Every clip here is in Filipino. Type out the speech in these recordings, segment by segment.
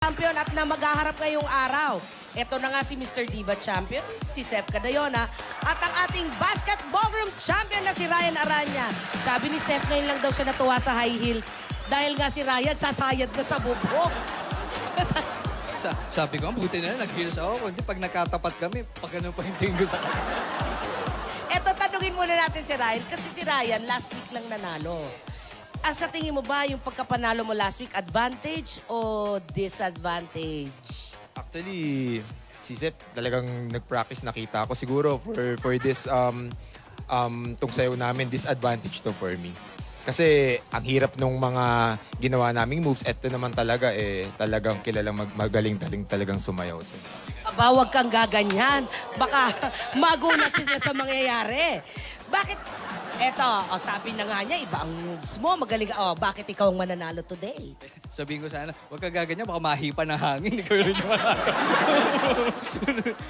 Champion at na maghaharap ngayong araw. Ito na nga si Mr. Diva Champion, si Seth Cadayona, at ang ating basketball room champion na si Ryan Aranya. Sabi ni Seth, ngayon lang daw siya natuwa sa high heels. Dahil nga si Ryan, sasayad na sa bubok. Sabi ko, buti na lang, nag-heels ako. Hindi, pag nakatapat kami, pag ano pa yung tingin ko sa kanya. Eto, tanungin muna natin si Ryan, kasi si Ryan last week lang nanalo. Sa tingin mo ba yung pagkapanalo mo last week, advantage o disadvantage? Actually, si Seth talagang nag-practice, nakita ko. Siguro for this tong sayo namin, disadvantage to for me. Kasi ang hirap nung mga ginawa naming moves. Ito naman talaga talagang kilalang magaling-galing talagang sumayaw. Aba, wag kang gaganyan. Baka magulat sila sa mangyayari. Bakit? Eto, sabi na nga niya, iba ang moves mo. Magaling ka. Bakit ikaw ang mananalo today? Sabihin ko sana, huwag ka gaganyan, baka mahipa ng hangin. Ikaw rin yung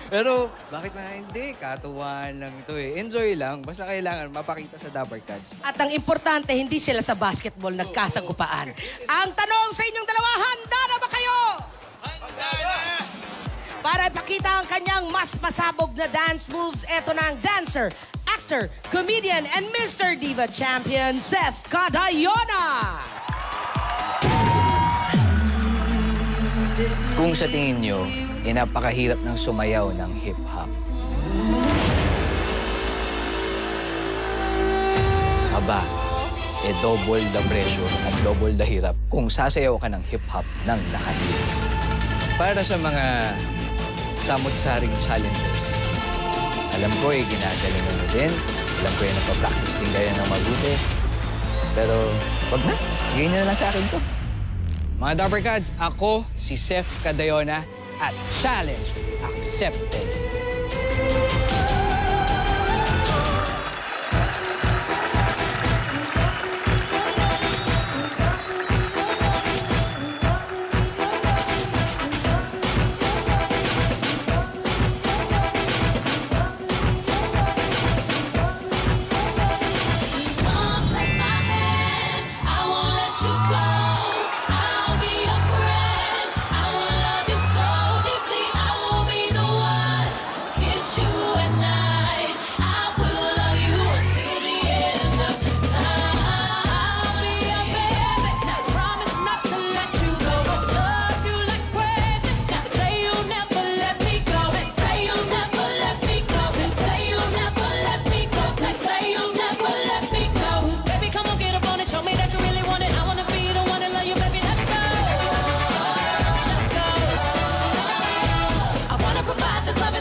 Pero, bakit na hindi? Katuwaan lang ito eh. Enjoy lang. Basta kailangan mapakita sa Dapper Cats. At ang importante, hindi sila sa basketball nagkasagupaan. Ang tanong sa inyong dalawa, handa na ba kayo? Handa na! Para ipakita ang kanyang mas pasabog na dance moves, eto na ang dancer, actor, comedian, and Mr. Diva Champion, Seth Cadayona! Kung sa tingin nyo, napakahirap ng sumayaw ng hip-hop. Aba, double the pressure at double the hirap kung sasayaw ka ng hip-hop ng naka-heels. Para sa mga samot-saring challenges, alam ko ginagalingan mo din. Alam ko napapractice din kayo ng mabuti. Pero, wag na. Higay nyo na lang sa akin to. Mga Dapper Cats, ako si Seth Cadayona at challenge accepted.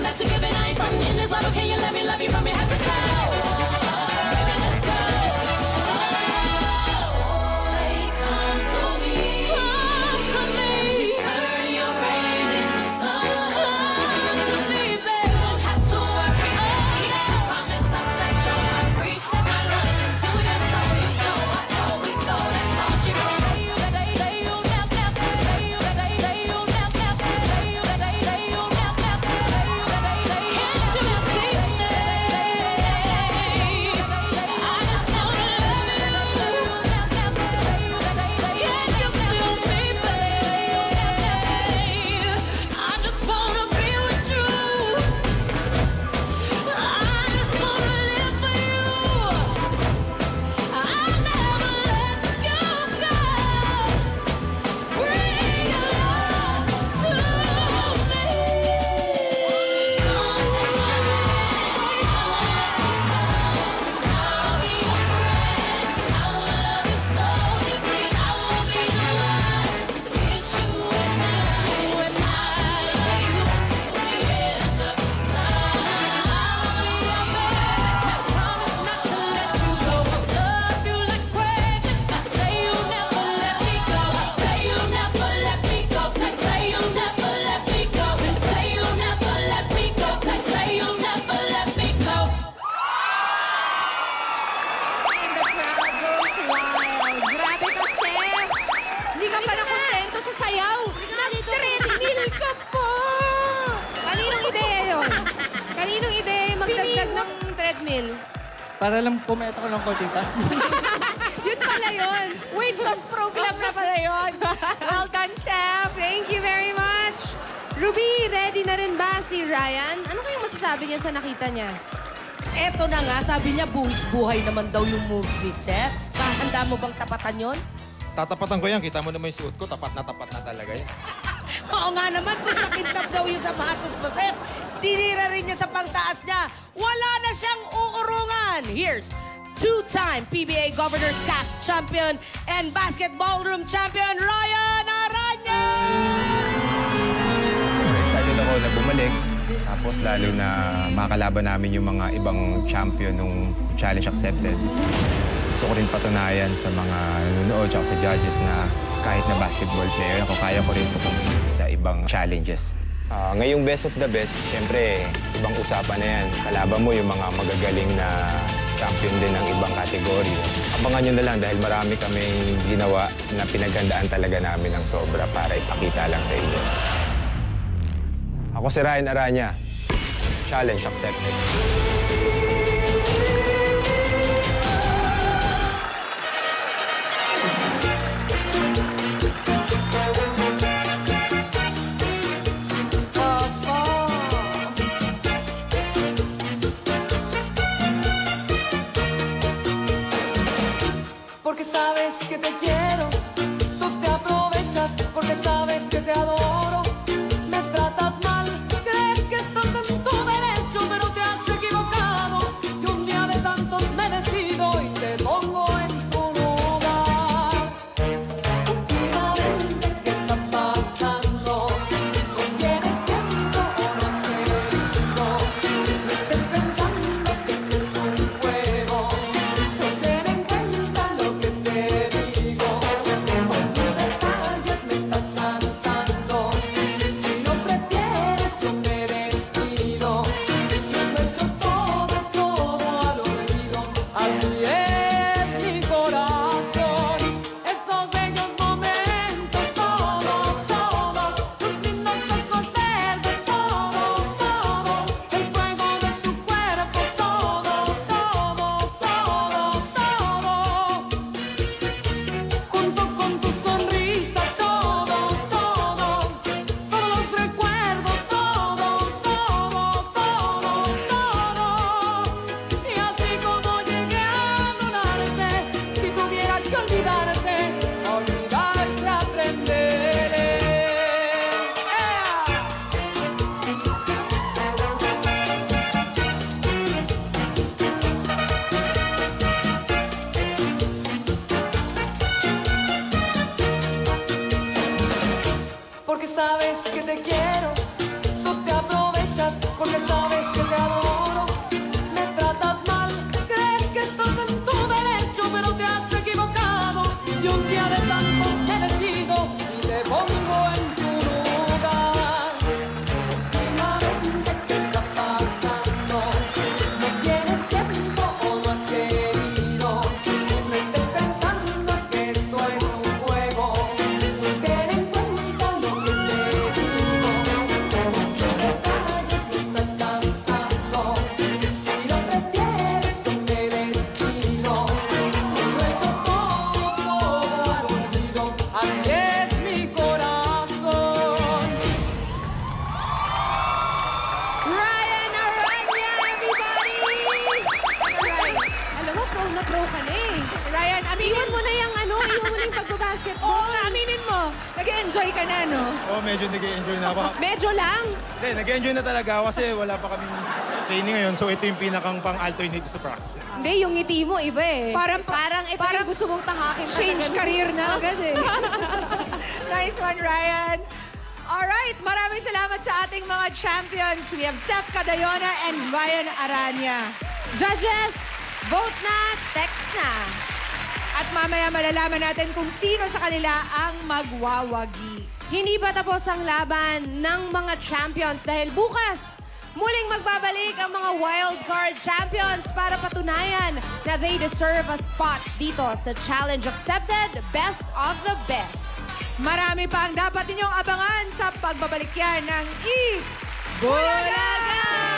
That you're giving, I ain't frontin' this love. Can you let me love you from your head to toe? Baby, let's go. Boy, come to me. Come to me. Turn your rain into sun. Come to me, baby. You don't have to worry. Oh, yeah. I promise I'll set your heart free. Let my love into your soul. You know I go, we go. That's all she wrote. Say you never, say you never, say you never. magdagdag ng treadmill? Para lang pumayat ako ng konti pa. Yun pala yun. Weight loss program na pala yun. Well done, Sam. Thank you very Ruby, ready na rin ba si Ryan? Ano kayong masasabi niya sa nakita niya? Eto na nga, sabi niya buhis-buhay naman daw yung moves ni Seth. Handa mo bang tapatan yon? Tatapatan ko yan. Kita mo naman yung suot ko. Tapat na talaga yan. Oo nga naman, kung nakintap daw yung sapatos mo, Seth, tinira rin niya sa pangtaas niya. Wala na siyang uurungan. Here's two-time PBA Governor's Cup champion and basketball room champion, Ryan Aranya! Excited ako na bumalik. Tapos lalo na makalaban namin yung mga ibang champion nung challenge accepted. Gusto ko rin patunayan sa mga nanonood at sa judges na kahit na basketball player ako, kaya ko rin pumunta sa ibang challenges. Ngayong best of the best, siyempre, ibang usapan na yan. Kalaban mo yung mga magagaling na champion din ng ibang kategory. Abangan nyo na lang dahil marami kaming ginawa na pinaghandaan talaga namin ng sobra para ipakita lang sa inyo. Ako si Ryan Aranya. Challenge accepted. Porque sabes que te quiero, tú te aprovechas porque sabes que te adoro. Me tratas mal, crees que estás en tu derecho, pero te has equivocado. Y un día de tantos me decido y te pongo en tu lugar. Últimamente, ¿qué está pasando? ¿No tienes tiempo o no has querido? No estés pensando que esto es un juego. No ten en cuenta lo que te digo. Con tus detalles me estás cansando. Si no prefieres, yo me despido. Yo lo he hecho todo al olvido. Así es mi corazón. Esos bellos momentos, todos, tus lindos ojos verdes, todo. El fuego de tu cuerpo, todo. Junto con tu sonrisa, todo. Todos los recuerdos, todo. Y así como llegué a adorarte, si tuviera que olvidarte, aprenderé. Porque sabes que te quiero, tú te aprovechas porque sabes que te adoro. Me tratas mal, crees que estás en tu derecho, pero te has equivocado. Y un día de tantos he decidido y te pongo en tu lugar. Últimamente, ¿qué está pasando? ¿No tienes tiempo o no has querido? No estés pensando que esto es un juego. Ten en cuenta lo que te digo. Con tus detalles me estás cansando. Si no prefieres, yo me despido. Yo lo he hecho todo al olvido. Así es mi corazón. Ryan Aranya, everybody! Ryan, alam mo, pro na pro ka na eh. Ryan, Iwan mo na yung iwan mo na yung pagbabasketball. Oo nga, aminin mo. Nag-enjoy ka na, no? Oo, medyo nag-enjoy na ako. Medyo lang. Hindi, nag-enjoy na talaga ako kasi wala pa kaming training ngayon. So ito yung pinakang pang-alternate sa practice. Hindi, yung ngiti mo, iba eh. Parang ito parang yung gusto mong tahakin. ka Change na ganun. career na agad eh. Nice one, Ryan. Alright, maraming salamat sa ating mga champions. We have Seth Cadayona and Ryan Aranya. Judges, vote na, text na. At mamaya malalaman natin kung sino sa kanila ang magwawagi. Hindi pa tapos ang laban ng mga champions dahil bukas, muling magbabalik ang mga wild card champions para patunayan na they deserve a spot dito sa Challenge Accepted Best of the Best. Marami pa ang dapat ninyong abangan sa pagbabalik yan ng Bulaga!